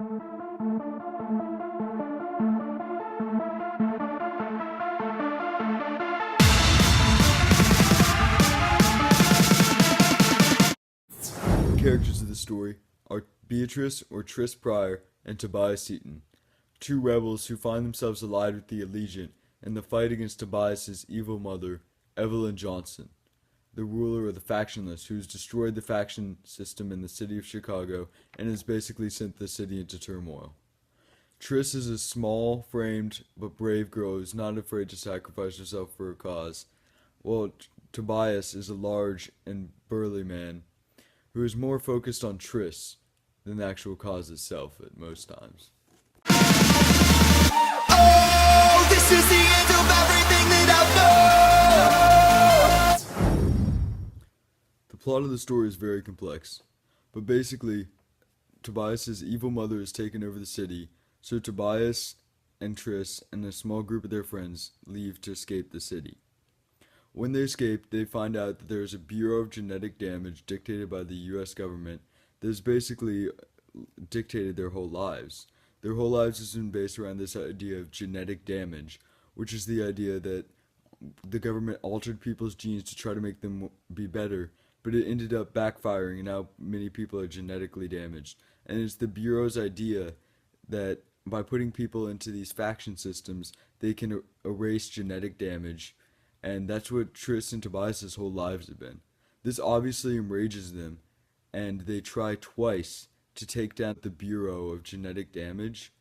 The characters of the story are Beatrice or Tris Pryor and Tobias Eaton, two rebels who find themselves allied with the Allegiant in the fight against Tobias's evil mother, Evelyn Johnson, the ruler of the Factionless, who's destroyed the faction system in the city of Chicago and has basically sent the city into turmoil. Tris is a small-framed but brave girl who's not afraid to sacrifice herself for a cause, while Tobias is a large and burly man who is more focused on Tris than the actual cause itself at most times. Oh, this is the end of everything that I've known. The plot of the story is very complex, but basically, Tobias's evil mother has taken over the city, so Tobias and Tris and a small group of their friends leave to escape the city. When they escape, they find out that there is a Bureau of Genetic Damage dictated by the US government that has basically dictated their whole lives. Their whole lives has been based around this idea of genetic damage, which is the idea that the government altered people's genes to try to make them be better, but it ended up backfiring and now many people are genetically damaged. And it's the Bureau's idea that by putting people into these faction systems, they can erase genetic damage, and that's what Tris and Tobias' whole lives have been. This obviously enrages them, and they try twice to take down the Bureau of Genetic Damage,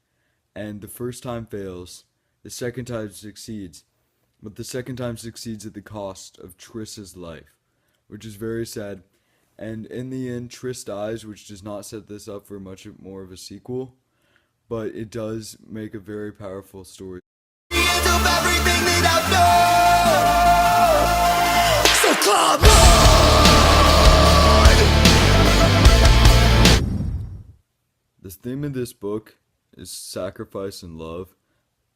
and the first time fails, the second time succeeds, but the second time succeeds at the cost of Tris's life, which is very sad. And in the end, Tris dies, which does not set this up for much more of a sequel, but it does make a very powerful story. The end of everything that I've known. So come on. The theme of this book is sacrifice and love.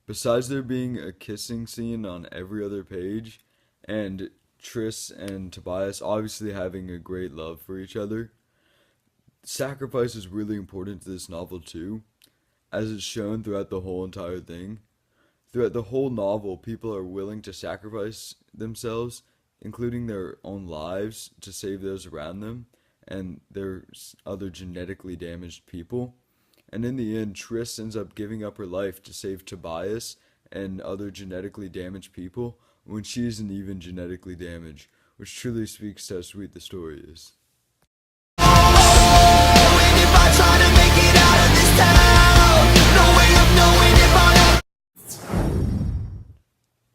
Besides there being a kissing scene on every other page, and Tris and Tobias obviously having a great love for each other, sacrifice is really important to this novel too, as it's shown throughout the whole entire thing. Throughout the whole novel, people are willing to sacrifice themselves, including their own lives, to save those around them and their other genetically damaged people. And in the end, Tris ends up giving up her life to save Tobias and other genetically damaged people when she isn't even genetically damaged, which truly speaks to how sweet the story is.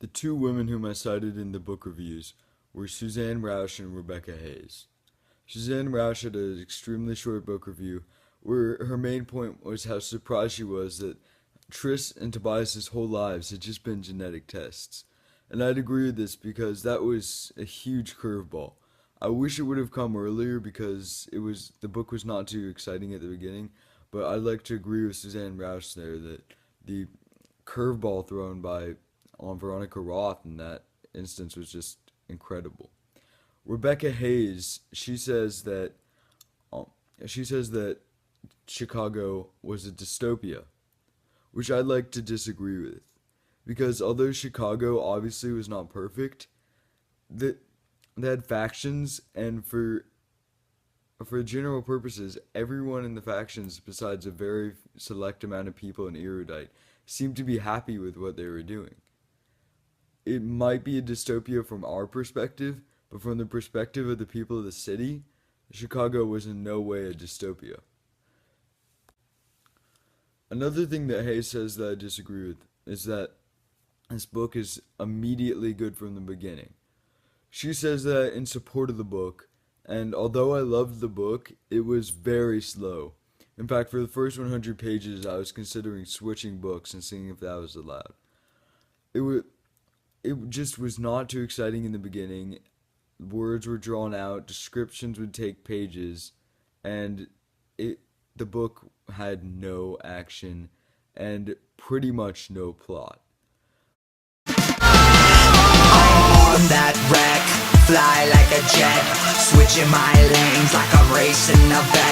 The two women whom I cited in the book reviews were Suzanne Rausch and Rebecca Hayes. Suzanne Rausch had an extremely short book review where her main point was how surprised she was that Tris and Tobias' whole lives had just been genetic tests. And I'd agree with this because that was a huge curveball. I wish it would have come earlier because the book was not too exciting at the beginning, but I'd like to agree with Suzanne Rausch there that the curveball thrown on Veronica Roth in that instance was just incredible. Rebecca Hayes, she says that Chicago was a dystopia, which I'd like to disagree with, because although Chicago obviously was not perfect, they had factions, and for general purposes, everyone in the factions, besides a very select amount of people and erudite, seemed to be happy with what they were doing. It might be a dystopia from our perspective, but from the perspective of the people of the city, Chicago was in no way a dystopia. Another thing that Hayes says that I disagree with is that this book is immediately good from the beginning. She says that in support of the book, and although I loved the book, it was very slow. In fact, for the first 100 pages, I was considering switching books and seeing if that was allowed. It just was not too exciting in the beginning. Words were drawn out, descriptions would take pages, and the book had no action and pretty much no plot. On that wreck, fly like a jet, switching my lanes like I'm racing a vet.